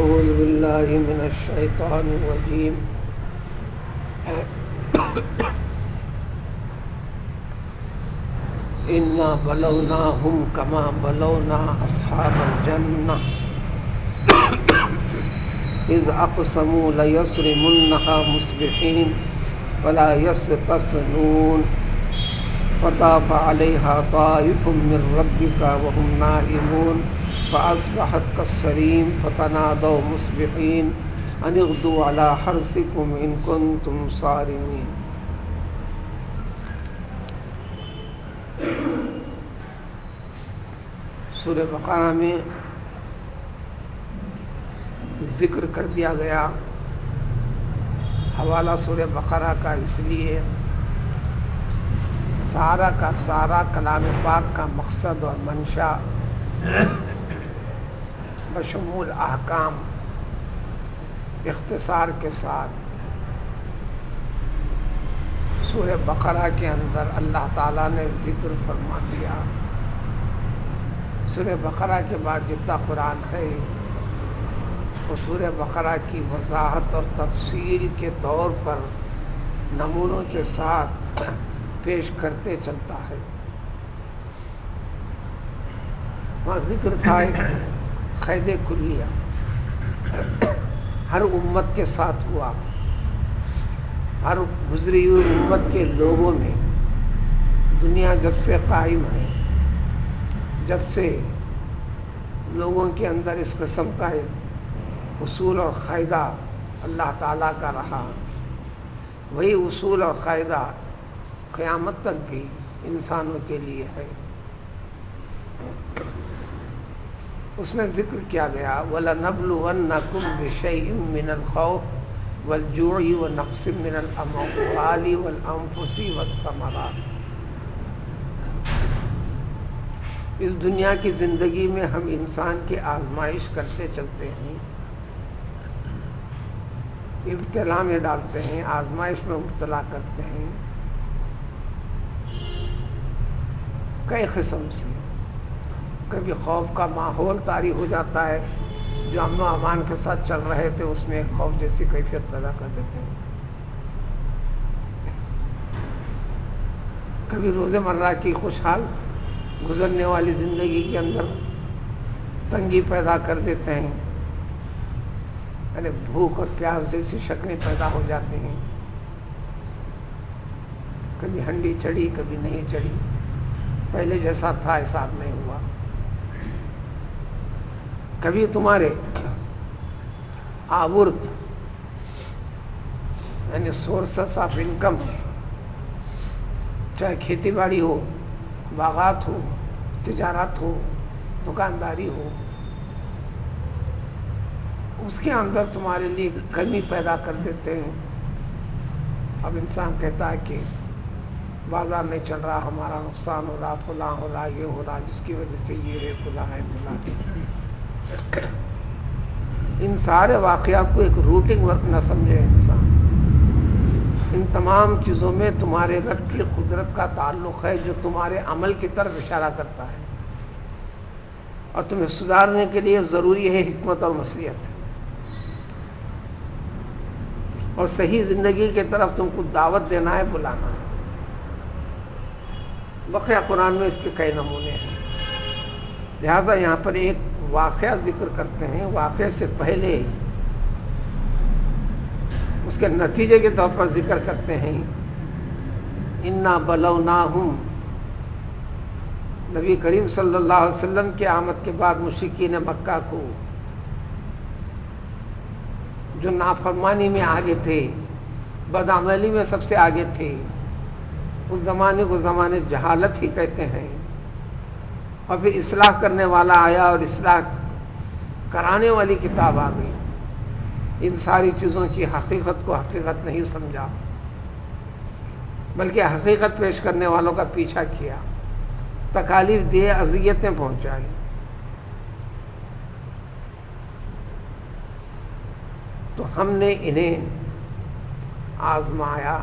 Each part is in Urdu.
أعوذ بالله من الشيطان الرجيم إنا بلوناهم كما بلونا أصحاب الجنة إذ أقسموا ليصرمنها مصبحين ولا يستثنون فطاف عليها طائف من ربك وهم نائمون فأصبحت كالصريم فتنادوا مصبحين أن اغدوا على حرثكم إن كنتم صارمين. سورہ بقرہ میں ذکر کر دیا گیا. حوالہ سورہ بقرہ کا اس لیے سارا کا سارا کلام پاک کا مقصد اور منشا بشمول احکام اختصار کے ساتھ سورہ بقرہ کے اندر اللہ تعالیٰ نے ذکر فرما دیا. سورہ بقرہ کے بعد جتنا قرآن ہے وہ سورہ بقرہ کی وضاحت اور تفصیل کے طور پر نمونوں کے ساتھ پیش کرتے چلتا ہے. وہاں ذکر تھا ایک قید کلیہ ہر امت کے ساتھ ہوا. ہر گزری ہوئی امت کے لوگوں میں دنیا جب سے قائم ہے، جب سے لوگوں کے اندر اس قسم کا ایک اصول اور قاعدہ اللہ تعالیٰ کا رہا، وہی اصول اور قاعدہ قیامت تک بھی انسانوں کے لیے ہے. اس میں ذکر کیا گیا وَلَنَبْلُوَنَّكُمْ بِشَيْءٍ مِّنَ الْخَوْفِ وَالْجُوعِ وَنَقْصٍ مِّنَ الْأَمْوَالِ وَالْأَنفُسِ وَالثَّمَرَاتِ. اس دنیا کی زندگی میں ہم انسان کی آزمائش کرتے چلتے ہیں، ابتلا میں ڈالتے ہیں، آزمائش میں مبتلا کرتے ہیں کئی قسم سے. کبھی خوف کا ماحول طاری ہو جاتا ہے، جو امن و امان کے ساتھ چل رہے تھے اس میں ایک خوف جیسی کیفیت پیدا کر دیتے ہیں. کبھی روزمرہ کی خوشحال گزرنے والی زندگی کے اندر تنگی پیدا کر دیتے ہیں، یعنی بھوک اور پیاس جیسی شکلیں پیدا ہو جاتی ہیں. کبھی ہنڈی چڑھی کبھی نہیں چڑھی، پہلے جیسا تھا ایسا اب نہیں ہوا. کبھی تمہارے آورت یعنی سورسز آف انکم، چاہے کھیتی باڑی ہو، باغات ہو، تجارت ہو، دکانداری ہو، اس کے اندر تمہارے لیے کمی پیدا کر دیتے ہیں. اب انسان کہتا ہے کہ بازار نہیں چل رہا، ہمارا نقصان ہو رہا، فلاں ہو رہا، یہ ہو رہا، جس کی وجہ سے یہ ہے، فلاں ہے، فلاں ہے. ان سارے واقعات کو ایک روٹنگ ورک نہ سمجھے انسان. ان تمام چیزوں میں تمہارے رب کی قدرت کا تعلق ہے جو تمہارے عمل کی طرف اشارہ کرتا ہے، اور تمہیں سدھارنے کے لیے ضروری ہے حکمت اور مصلحت، اور صحیح زندگی کی طرف تم کو دعوت دینا ہے، بلانا ہے. بقیہ قرآن میں اس کے کئی نمونے ہیں. لہذا یہاں پر ایک واقعہ ذکر کرتے ہیں، واقعے سے پہلے اس کے نتیجے کے طور پر ذکر کرتے ہیں. انا بلوناہم، نبی کریم صلی اللہ علیہ وسلم کی آمد کے بعد مشرکین مکہ کو جو نافرمانی میں آگے تھے، بدعملی میں سب سے آگے تھے، اس زمانے کو زمانے جہالت ہی کہتے ہیں. اور پھر اصلاح کرنے والا آیا اور اصلاح کرانے والی کتاب آ گئی. ان ساری چیزوں کی حقیقت کو حقیقت نہیں سمجھا، بلکہ حقیقت پیش کرنے والوں کا پیچھا کیا، تکالیف دیے، اذیتیں پہنچائی. تو ہم نے انہیں آزمایا،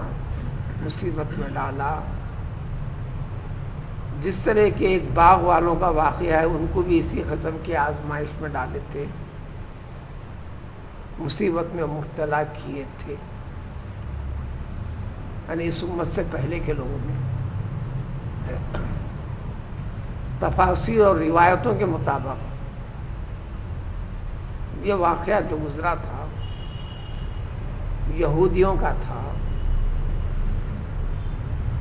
مصیبت میں ڈالا. جس طرح کے ایک باغ والوں کا واقعہ ہے، ان کو بھی اسی قسم کی آزمائش میں ڈالے تھے. مصیبت میں مبتلا کیے تھے، یعنی اس امت سے پہلے کے لوگوں نے. تفاسیر اور روایتوں کے مطابق یہ واقعہ جو گزرا تھا یہودیوں کا تھا.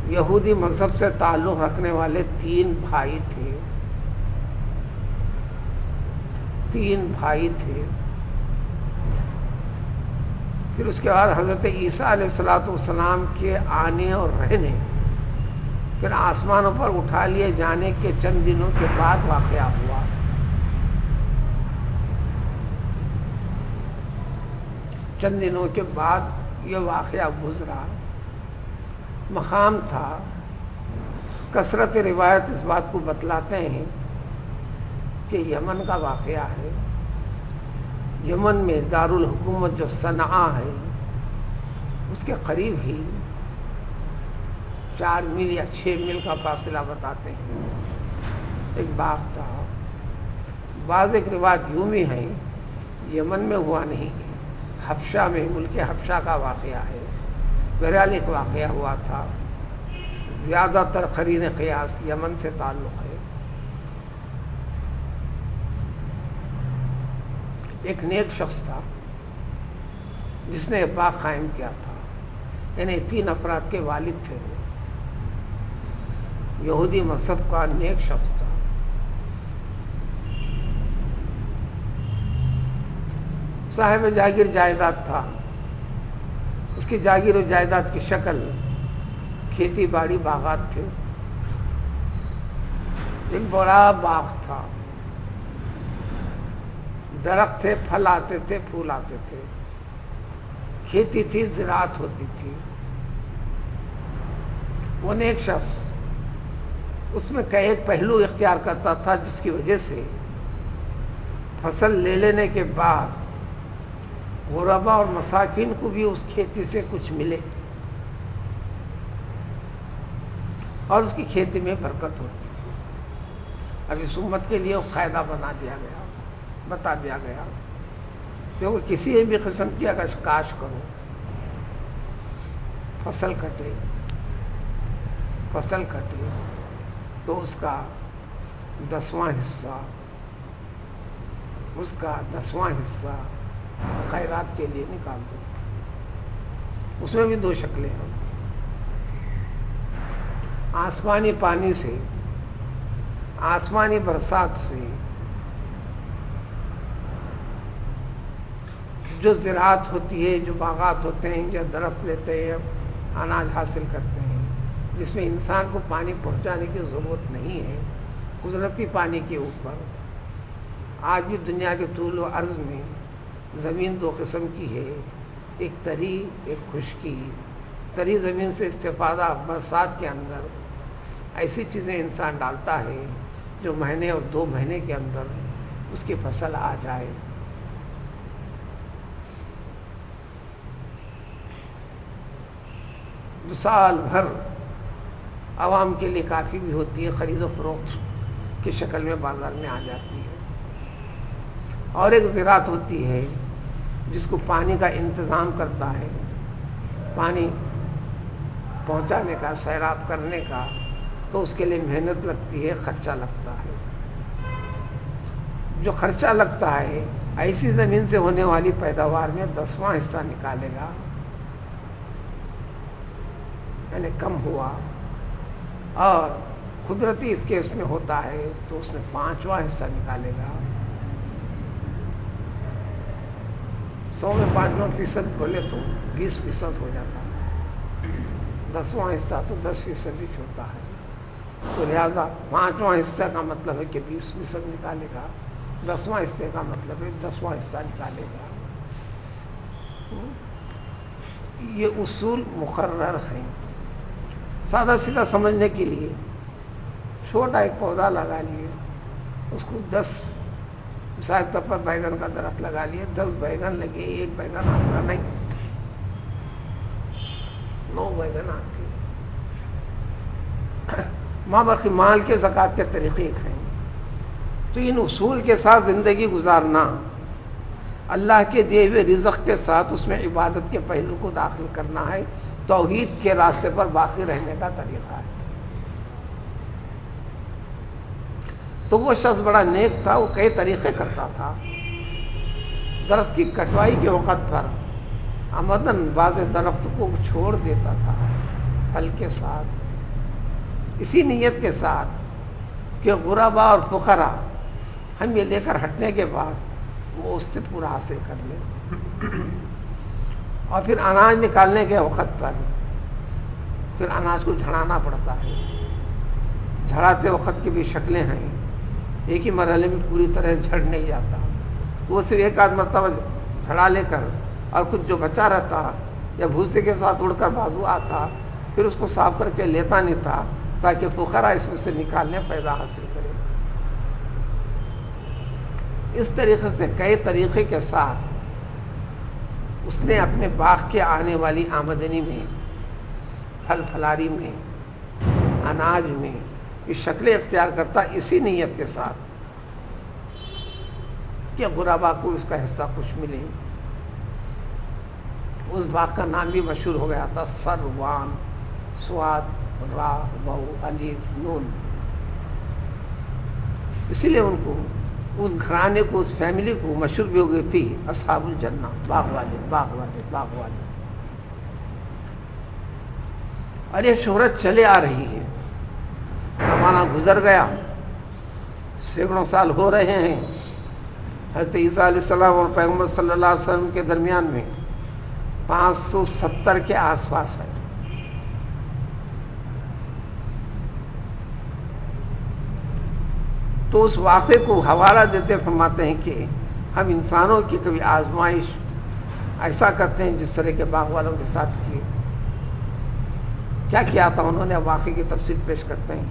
یہودی مذہب سے تعلق رکھنے والے 3 بھائی تھے. پھر اس کے بعد حضرت عیسیٰ علیہ السلام کے آنے اور رہنے، پھر آسمانوں پر اٹھا لیے جانے کے چند دنوں کے بعد واقعہ ہوا. چند دنوں کے بعد یہ واقعہ گزرا. مقام تھا، کثرت روایت اس بات کو بتلاتے ہیں کہ یمن کا واقعہ ہے. یمن میں دارالحکومت جو صنعاء ہے اس کے قریب ہی 4 میل یا 6 میل کا فاصلہ بتاتے ہیں ایک باغ تھا. بعض ایک روایت یوں بھی ہیں یمن میں ہوا نہیں، حبشہ میں، ملک حبشہ کا واقعہ ہے. بہرحال ایک واقعہ ہوا تھا. زیادہ تر قرین قیاس یمن سے تعلق ہے. ایک نیک شخص تھا جس نے باغ قائم کیا تھا. یعنی 3 افراد کے والد تھے. یہودی مذہب کا نیک شخص تھا. صاحب جاگیر جائیداد تھا. اس کی جاگیر و جائیداد کی شکل کھیتی باڑی باغات تھے. ایک بڑا باغ تھا، درخت تھے، پھل آتے تھے، پھول آتے تھے، کھیتی تھی، زراعت ہوتی تھی. وہ نیک شخص اس میں کا ایک پہلو اختیار کرتا تھا جس کی وجہ سے فصل لے لینے کے بعد غربا اور مساکین کو بھی اس کھیتی سے کچھ ملے اور اس کی کھیتی میں برکت ہوتی تھی. اب اس امت کے لیے وہ قاعدہ بتا دیا گیا کہ وہ کسی بھی قسم کی اگر کاشت کرو، فصل کٹے تو اس کا 10واں حصہ خیرات کے لیے نکال دو. اس میں بھی 2 شکلیں ہیں. آسمانی پانی سے، آسمانی برسات سے جو زراعت ہوتی ہے، جو باغات ہوتے ہیں، جو درخت لیتے ہیں، اناج حاصل کرتے ہیں، جس میں انسان کو پانی پہنچانے کی ضرورت نہیں ہے، قدرتی پانی کے اوپر. آج بھی دنیا کے طول و عرض میں زمین 2 قسم کی ہے، ایک تری، ایک خشکی. تری زمین سے استفادہ برسات کے اندر ایسی چیزیں انسان ڈالتا ہے جو مہینے اور 2 مہینے کے اندر اس کی فصل آ جائے. سال بھر عوام کے لیے کافی بھی ہوتی ہے، خرید و فروخت کی شکل میں بازار میں آ جاتی ہے. اور ایک زراعت ہوتی ہے جس کو پانی کا انتظام کرتا ہے، پانی پہنچانے کا، سیراب کرنے کا، تو اس کے لیے محنت لگتی ہے، خرچہ لگتا ہے. جو خرچہ لگتا ہے ایسی زمین سے ہونے والی پیداوار میں 10واں حصہ نکالے گا، یعنی کم ہوا. اور قدرتی اس کے اس میں ہوتا ہے تو اس میں 5واں حصہ نکالے گا. 100 میں 5% بولے تو 20% ہو جاتا ہے. 10واں حصہ تو 10% ہی چھوٹا ہے. تو لہذا 5واں حصہ کا مطلب ہے کہ 20% نکالے گا، 10واں حصے کا مطلب ہے 10واں حصہ نکالے گا. یہ اصول مقرر ہیں. سادہ سیدھا سمجھنے کے لیے چھوٹا ایک پودا لگا لیے، اس کو 10 مثال طور پر بیگن کا درخت لگا لیے، 10 بیگن لگے، 1 بیگن آپ کا نہیں، 9 بیگن آپ کے. ماں باقی مال کے زکوٰۃ کے طریقے ہیں. تو ان اصول کے ساتھ زندگی گزارنا اللہ کے دیے ہوئے رزق کے ساتھ اس میں عبادت کے پہلو کو داخل کرنا ہے، توحید کے راستے پر باقی رہنے کا طریقہ ہے۔ تو وہ شخص بڑا نیک تھا، وہ کئی طریقے کرتا تھا۔ درخت کی کٹوائی کے وقت پر عمدن بعض درخت کو چھوڑ دیتا تھا پھل کے ساتھ، اسی نیت کے ساتھ کہ غربا اور فقراء ہم یہ لے کر ہٹنے کے بعد وہ اس سے پورا حاصل کر لیں۔ اور پھر اناج نکالنے کے وقت پر پھر اناج کو جھڑانا پڑتا ہے، جھڑاتے وقت کی بھی شکلیں ہیں، ایک ہی مرحلے میں پوری طرح جھڑ نہیں جاتا، وہ صرف ایک آدھ مرتبہ جھڑا لے کر اور کچھ جو بچا رہتا یا بھوسے کے ساتھ اڑ کر بازو آتا، پھر اس کو صاف کر کے لیتا نہیں تھا تاکہ فقراء اس میں سے نکالنے فائدہ حاصل کرے۔ اس طریقے سے کئی طریقے کے ساتھ اس نے اپنے باغ کے آنے والی آمدنی میں، پھل پھلاری میں، اناج میں یہ شکلیں اختیار کرتا، اسی نیت کے ساتھ کہ غربا کو اس کا حصہ کچھ ملے۔ اس باغ کا نام بھی مشہور ہو گیا تھا، سروان، سواد، را، واو، الف، نون۔ اسی لیے ان کو، اس گھرانے کو، اس فیملی کو مشہور بھی ہو گئی تھی اصحاب الجنہ، باغ والے، باغ والے، باغ والے۔ اور یہ شہرت چلے آ رہی ہے، زمانہ گزر گیا، سینکڑوں سال ہو رہے ہیں، حضرت عیسیٰ علیہ السلام اور پیغمبر صلی اللہ علیہ وسلم کے درمیان میں 570 کے آس پاس ہے۔ تو اس واقعے کو حوالہ دیتے فرماتے ہیں کہ ہم انسانوں کی کبھی آزمائش ایسا کرتے ہیں جس طرح کے باغ والوں کے ساتھ کیے۔ کیا کیا تھا انہوں نے، واقعے کی تفصیل پیش کرتے ہیں۔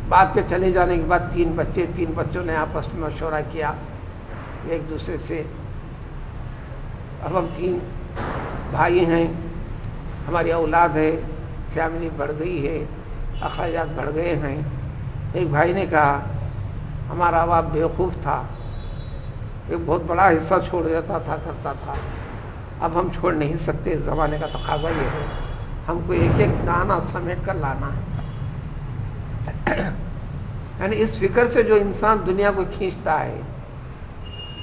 باپ کے چلے جانے کے بعد 3 بچے، 3 بچوں نے آپس میں مشورہ کیا ایک دوسرے سے، اب ہم 3 بھائی ہیں، ہماری اولاد ہے، فیملی بڑھ گئی ہے، اخراجات بڑھ گئے ہیں۔ ایک بھائی نے کہا ہمارا باپ بیوقوف تھا، ایک بہت بڑا حصہ چھوڑ دیتا تھا، کرتا تھا، اب ہم چھوڑ نہیں سکتے، اس زمانے کا تقاضا یہ ہے، ہم کو ایک ایک دانہ سمیٹ کر لانا ہے۔ یعنی اس فکر سے جو انسان دنیا کو کھینچتا ہے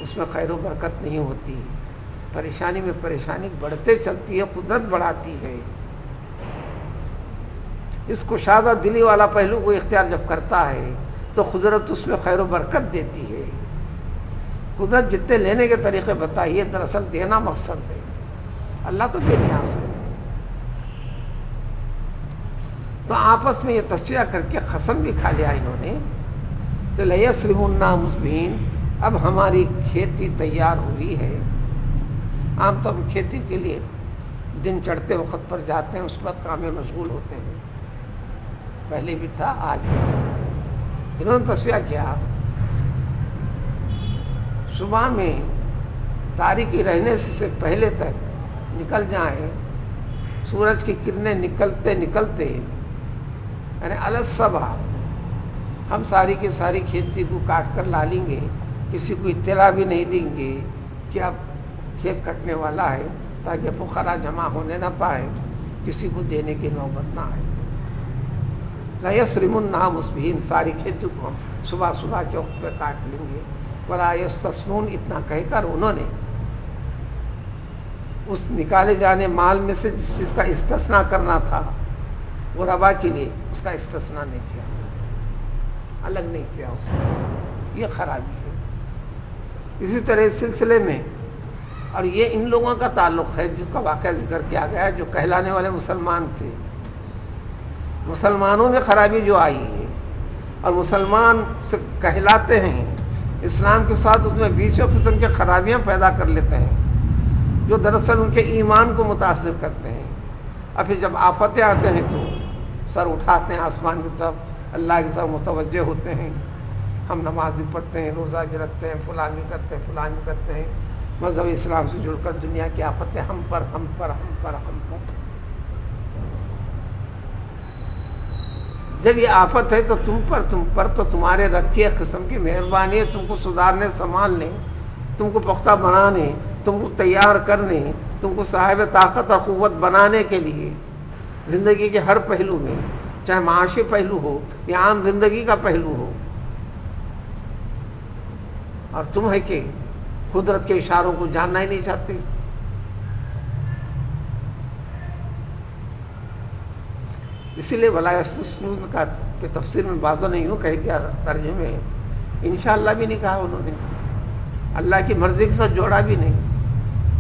اس میں خیر و برکت نہیں ہوتی، پریشانی میں پریشانی بڑھتے چلتی ہے، قدرت بڑھاتی ہے۔ اس کشادہ دلی والا پہلو کو اختیار جب کرتا ہے تو قدرت اس میں خیر و برکت دیتی ہے۔ قدرت جتنے لینے کے طریقے بتائیے، دراصل دینا مقصد ہے، اللہ تو بے نیاز ہے۔ تو آپس میں یہ تصفیہ کر کے قسم بھی کھا لیا انہوں نے کہ لَيَسْرِمُنَّا مُصْبِحِينَ، اب ہماری کھیتی تیار ہوئی ہے۔ عام طور پر کھیتی کے لیے دن چڑھتے وقت پر جاتے ہیں، اس وقت کام میں مشغول ہوتے ہیں، پہلے بھی تھا آج بھی تھا۔ انہوں نے تصفیہ کیا، صبح میں تاریکی رہنے سے پہلے تک نکل جائیں، سورج کی کرنیں نکلتے نکلتے یعنی الصبح ہم ساری کی ساری کھیتی کو کاٹ کر لا لیں گے، کسی کو اطلاع بھی نہیں دیں گے کہ اب کھیت کٹنے والا ہے، تاکہ فقراء جمع ہونے نہ پائے، کسی کو دینے کی نوبت نہ آئے۔ لَيَسْرِمُنَّا مُصْبِحِينَ، ساری کھیتی کو ہم صبح صبح کے وقت پہ کاٹ لیں گے۔ وَلَا يَسْتَثْنُونَ، اتنا کہہ کر انہوں نے اس نکالے جانے مال میں سے جس چیز کا استثناء کرنا تھا غربا کے لیے، اس کا استثناء نہیں کیا، الگ نہیں کیا اس کو، یہ خرابی ہے۔ اسی طرح اس سلسلے میں، اور یہ ان لوگوں کا تعلق ہے جس کا واقعہ ذکر کیا گیا ہے، جو کہلانے والے مسلمان تھے۔ مسلمانوں میں خرابی جو آئی ہے، اور مسلمان سے کہلاتے ہیں، اسلام کے ساتھ اس میں بیسوں قسم کے خرابیاں پیدا کر لیتے ہیں جو دراصل ان کے ایمان کو متاثر کرتے ہیں، اور پھر جب آفتیں آتے ہیں تو سر اٹھاتے ہیں آسمان کی طرف، اللہ کی طرف متوجہ ہوتے ہیں۔ ہم نماز بھی پڑھتے ہیں، روزہ بھی رکھتے ہیں، فلاں بھی کرتے ہیں، فلاں بھی کرتے ہیں، مذہب اسلام سے جڑ کر دنیا کی آفتیں ہم پر ہم پر ہم پر ہم پر۔ جب یہ آفت ہے تو تم پر تو تمہارے رب کی ایک قسم کی مہربانی ہے، تم کو سدھارنے سنبھالنے تم کو پختہ بنانے، تم کو تیار کرنے، تم کو صاحب طاقت اور قوت بنانے کے لیے زندگی کے ہر پہلو میں، چاہے معاشی پہلو ہو یا عام زندگی کا پہلو ہو. اور تم ہے کہ قدرت کے اشاروں کو جاننا ہی نہیں چاہتے. اسی لیے ولا یستثنون کا کہ تفسیر میں بعضوں نے یوں کہہ دیا ترجمے میں، انشاءاللہ بھی نہیں کہا انہوں نے، اللہ کی مرضی کے ساتھ جوڑا بھی نہیں،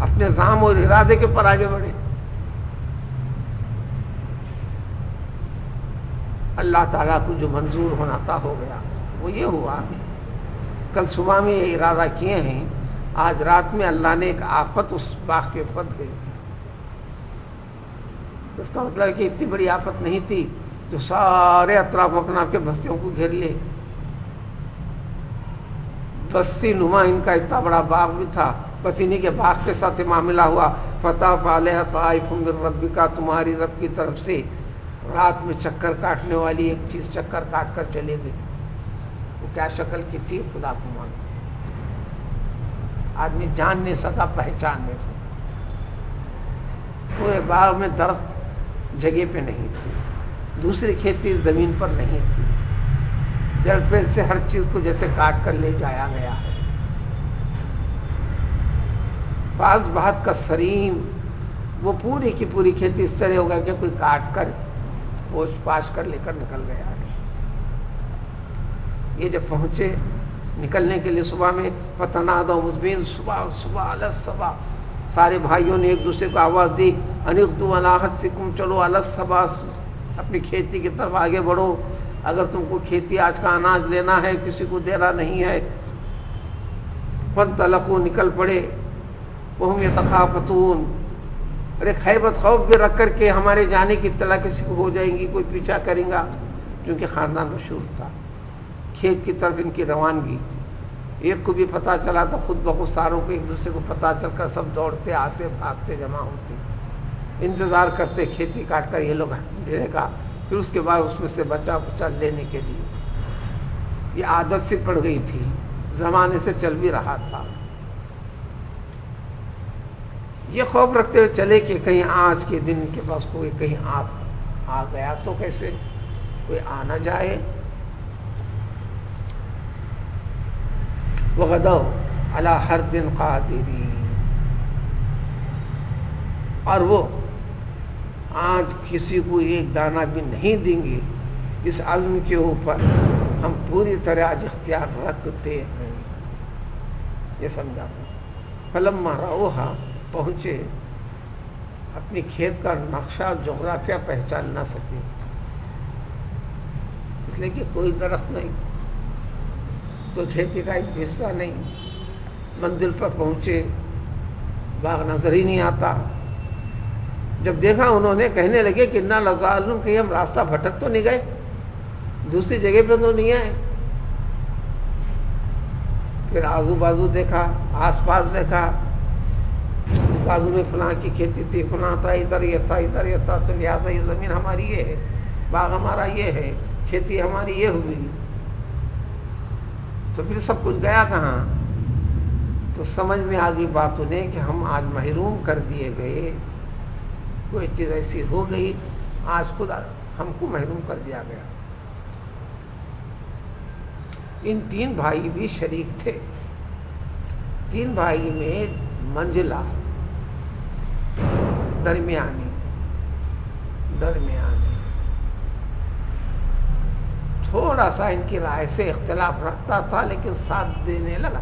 اپنے زعم اور ارادے کے پر آگے بڑھے. اللہ تعالیٰ کو جو منظور ہونا تھا ہو گیا، وہ یہ ہوا. کل صبح میں یہ ارادہ کیے ہیں، آج رات میں اللہ نے ایک آفت اس باغ کے اوپر بھیج دی. اس کا مطلب ہے کہ اتنی بڑی آفت نہیں تھی جو سارے اطراف اپناف کے بستیوں کو گھیر لے. بستی نما ان کا اتنا بڑا باغ بھی تھا، بس انہیں کے باغ کے ساتھ معاملہ ہوا. فطاف علیہا طائف من ربک، تمہاری رب کی طرف سے رات میں چکر کاٹنے والی ایک چیز چکر کاٹ کر چلے گئی. وہ کیا شکل کی تھی خدا کو معلوم، آدمی جان نہیں سکا، پہچان نہیں سکا. پورے باغ میں درخت جگہ پہ نہیں تھی، دوسری کھیتی زمین پر نہیں تھی، جڑ پیڑ سے ہر چیز کو جیسے کاٹ کر لے جایا گیا ہے. بعض بہت کا سریم، وہ پوری کی پوری کھیتی اس طرح ہوگا کہ کوئی کاٹ کر پوچھ پاچھ کر لے کر نکل گیا ہے. یہ جب پہنچے نکلنے کے لیے صبح میں، فتنادوا مصبحین، صبح علی الصباح، سارے بھائیوں نے ایک دوسرے کو آواز دی، ان اغدوا علی حرثکم، چلو علی الصباح، اپنی کھیتی کی طرف آگے بڑھو. اگر تم کو کھیتی آج کا اناج لینا ہے، کسی کو دینا نہیں ہے. فانطلقوا، نکل پڑے. وہم یتخافتون، اور ایک ہیبت خوف بھی رکھ کر کے ہمارے جانے کی اطلاع کسی کو ہو جائیں گی، کوئی پیچھا کریں گا، کیونکہ خاندان مشہور تھا. کھیت کی طرف ان کی روانگی، ایک کو بھی پتہ چلا تو خود بخود ساروں کو ایک دوسرے کو پتہ چل کر سب دوڑتے آتے بھاگتے جمع ہوتے، انتظار کرتے کھیتی کاٹ کر یہ لوگ لینے کا، پھر اس کے بعد اس میں سے بچا بچا لینے کے لیے. یہ عادت سی پڑ گئی تھی، زمانے سے چل بھی رہا تھا. یہ خوف رکھتے ہوئے چلے کہ کہیں آج کے دن کے پاس کوئی کہیں آ گیا تو کیسے، کوئی آ نہ جائے. وغدوا علی حرد قادرین، اور وہ آج کسی کو ایک دانہ بھی نہیں دیں گے، اس عزم کے اوپر ہم پوری طرح آج اختیار رکھتے ہیں. یہ سمجھا. فلما رأوہا، پہنچے، اپنی کھیت کا نقشہ جغرافیہ پہچان نہ سکے، اس لیے کہ کوئی درخت نہیں، کوئی کھیتی کا ایک حصہ نہیں. منزل پر پہنچے، باغ نظر ہی نہیں آتا. جب دیکھا انہوں نے کہنے لگے کہ انا لضالون، کہ ہم راستہ بھٹک تو نہیں گئے، دوسری جگہ پہ تو نہیں آئے. پھر آزو بازو دیکھا، آس پاس دیکھا، بازو میں فلاں کی کھیتی تھی، فلاں تھا، ادھر یہ تھا، ادھر یہ تھا، تو لہٰذا یہ زمین ہماری یہ ہے، باغ ہمارا یہ ہے، کھیتی ہماری یہ ہوئی. تو پھر سب کچھ گیا کہاں؟ تو سمجھ میں آ گئی بات انہیں کہ ہم آج محروم کر دیے گئے، کوئی چیز ایسی ہو گئی، آج خود ہم کو محروم کر دیا گیا. ان تین بھائی بھی شریک تھے. تین بھائی میں منزلہ درمیانی تھوڑا سا ان کی رائے سے اختلاف رکھتا تھا، لیکن ساتھ دینے لگا.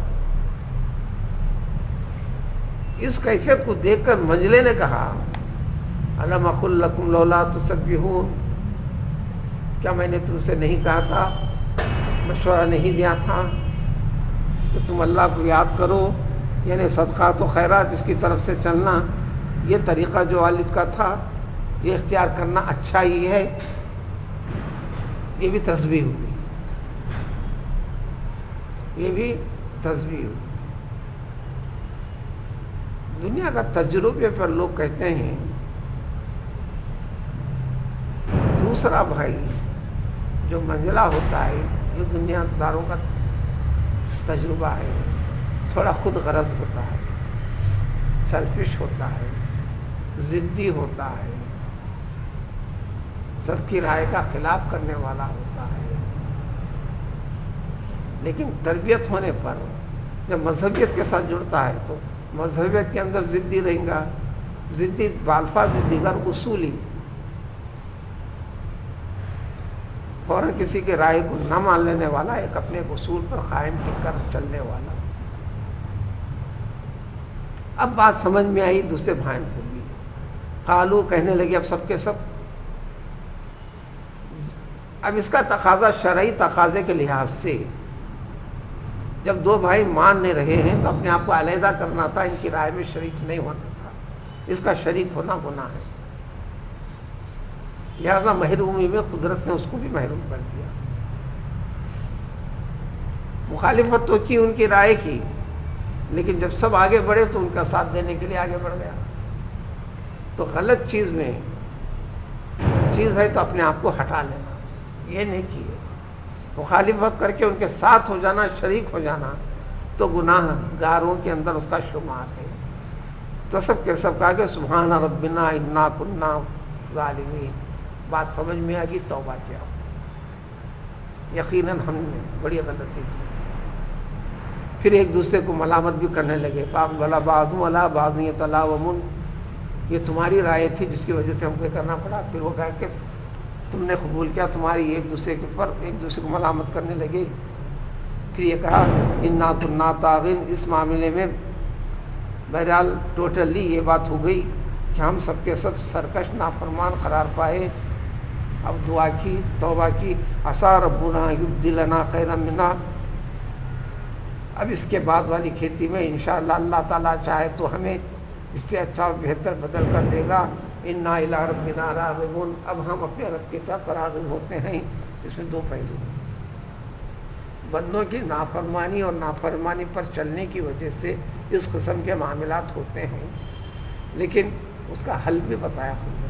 اس کیفیت کو دیکھ کر منجلے نے کہا، الم اقل لکم لولا تسبحون، کیا میں نے تم سے نہیں کہا تھا، مشورہ نہیں دیا تھا کہ تم اللہ کو یاد کرو، یعنی صدقات و خیرات اس کی طرف سے چلنا، یہ طریقہ جو والد کا تھا یہ اختیار کرنا اچھا ہی ہے. یہ بھی تسبیح ہوئی، یہ بھی تسبیح ہوئی. دنیا کا تجربے پر لوگ کہتے ہیں دوسرا بھائی جو منزلہ ہوتا ہے، یہ دنیا داروں کا تجربہ ہے، تھوڑا خود غرض ہوتا ہے، سیلفش ہوتا ہے، ضدی ہوتا ہے، سب کی رائے کا خلاف کرنے والا ہوتا ہے. لیکن تربیت ہونے پر جب مذہبیت کے ساتھ جڑتا ہے تو مذہبیت کے اندر ضدی رہیں گا. ضدی بالفاظ دیگر اصولی، فوراً کسی کے رائے کو نہ مان لینے والا، ایک اپنے اصول پر قائم ٹک کر چلنے والا. اب بات سمجھ میں آئی دوسرے بھائیوں کو بھی. قالو کہنے لگے اب سب کے سب. اب اس کا تقاضا شرعی تقاضے کے لحاظ سے جب دو بھائی مان نہیں رہے ہیں تو اپنے آپ کو علیحدہ کرنا تھا، ان کی رائے میں شریک نہیں ہونا تھا. اس کا شریک ہونا گناہ ہے. لہذا محرومی میں قدرت نے اس کو بھی محروم کر دیا. مخالفت تو کی، ان کی رائے کی، لیکن جب سب آگے بڑھے تو ان کا ساتھ دینے کے لیے آگے بڑھ گیا. تو غلط چیز میں چیز ہے تو اپنے آپ کو ہٹا لینا، یہ نہیں کیے. مخالفت کر کے ان کے ساتھ ہو جانا، شریک ہو جانا تو گناہ گاروں کے اندر اس کا شمار ہے. تو سب کے سب کہا کہ سبحان ربنا انا کنا ظالمین. بات سمجھ میں آ گئی، توبہ کیا. یقیناً ہم نے بڑی غلطی کی. پھر ایک دوسرے کو ملامت بھی کرنے لگے. پاک بلا بعض ولا بعض یتلاومون، یہ تمہاری رائے تھی جس کی وجہ سے ہم کو کرنا پڑا. پھر وہ کہا کہ تم نے قبول کیا، تمہاری ایک دوسرے کے پر ایک دوسرے کو ملامت کرنے لگے. پھر یہ کہا انا کنا طاغین. اس معاملے میں بہرحال ٹوٹلی یہ بات ہو گئی کہ ہم سب کے سب سرکش نافرمان قرار پائے. اب دعا کی، توبہ کی. عسیٰ ربنا یبدلنا خیرا منا. اب اس کے بعد والی کھیتی میں انشاءاللہ اللہ تعالیٰ چاہے تو ہمیں اس سے اچھا اور بہتر بدل کر دے گا. انا الی ربنا راغبون. اب ہم اپنے رب کی طرف راغب ہوتے ہیں. اس میں دو پہلو ہیں. بندوں کی نافرمانی اور نافرمانی پر چلنے کی وجہ سے اس قسم کے معاملات ہوتے ہیں، لیکن اس کا حل بھی بتایا خود.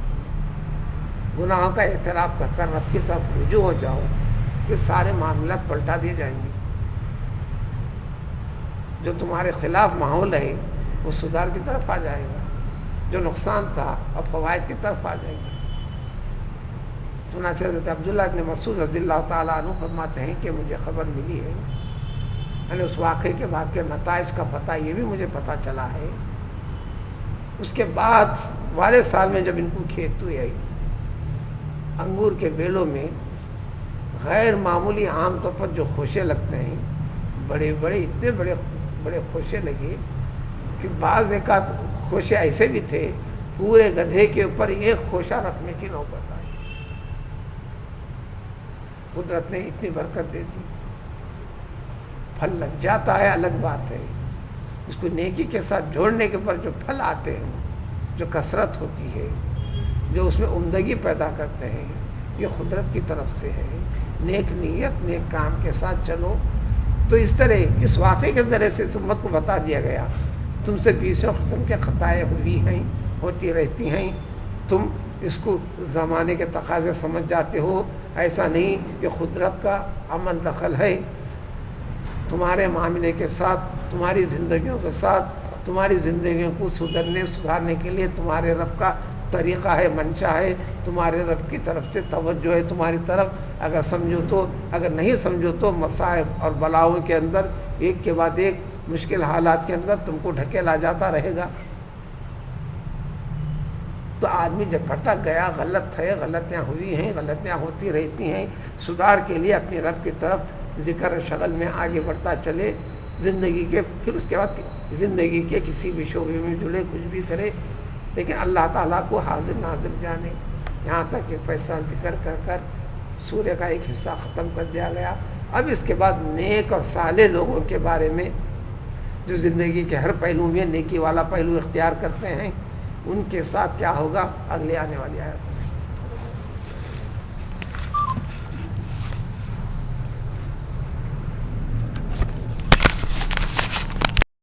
گناہوں کا اعتراف کر کر رب کی طرف رجوع ہو جاؤ کہ سارے معاملات پلٹا دیے جائیں گے. جو تمہارے خلاف ماحول ہے وہ سدھار کی طرف آ جائے گا، جو نقصان تھا اور فوائد کی طرف آ جائے گا. چنانچہ حضرت عبداللہ ابن مسعود رضی اللہ تعالیٰ عنہ فرماتے ہیں کہ مجھے خبر ملی ہے، یعنی اس واقعے کے بعد کے نتائج کا پتہ یہ بھی مجھے پتہ چلا ہے. اس کے بعد والے سال میں جب ان کو کھیت ہوئی آئی، انگور کے بیلوں میں غیر معمولی عام طور پر جو خوشے لگتے ہیں، بڑے بڑے اتنے بڑے بڑے خوشے لگے کہ بعض ایک آدھ خوشے ایسے بھی تھے پورے گدھے کے اوپر ایک خوشہ رکھنے کی نوبت آئی. قدرت نے اتنی برکت دے دی. پھل لگ جاتا ہے الگ بات ہے، اس کو نیکی کے ساتھ جوڑنے کے پر جو پھل آتے ہیں، جو کثرت ہوتی ہے، جو اس میں عمدگی پیدا کرتے ہیں، یہ قدرت کی طرف سے ہے. نیک نیت نیک کام کے ساتھ چلو. تو اس طرح اس واقعے کے ذریعے سے اس امت کو بتا دیا گیا تم سے 20 قسم کے خطائیں ہوئی ہیں، ہوتی رہتی ہیں. تم اس کو زمانے کے تقاضے سمجھ جاتے ہو. ایسا نہیں کہ قدرت کا عمل دخل ہے تمہارے معاملے کے ساتھ، تمہاری زندگیوں کے ساتھ. تمہاری زندگیوں کو سدھارنے کے لیے تمہارے رب کا طریقہ ہے، منشا ہے، تمہارے رب کی طرف سے توجہ ہے تمہاری طرف. اگر سمجھو تو، اگر نہیں سمجھو تو مصائب اور بلاؤں کے اندر ایک کے بعد ایک مشکل حالات کے اندر تم کو ڈھکیلا جاتا رہے گا. تو آدمی جب بھٹک گیا، غلط ہے، غلطیاں ہوئی ہیں، غلطیاں ہوتی رہتی ہیں، سدھار کے لیے اپنے رب کی طرف ذکر و شغل میں آگے بڑھتا چلے. زندگی کے پھر اس کے بعد زندگی کے کسی بھی شعبے میں جڑے، کچھ بھی کرے، لیکن اللہ تعالیٰ کو حاضر ناظر جانے. یہاں تک کہ فیصلہ ذکر کر کر سورہ کا ایک حصہ ختم کر دیا گیا. اب اس کے بعد نیک اور صالح لوگوں کے بارے میں جو زندگی کے ہر پہلو میں نیکی والا پہلو اختیار کرتے ہیں، ان کے ساتھ کیا ہوگا اگلے آنے والی آیت.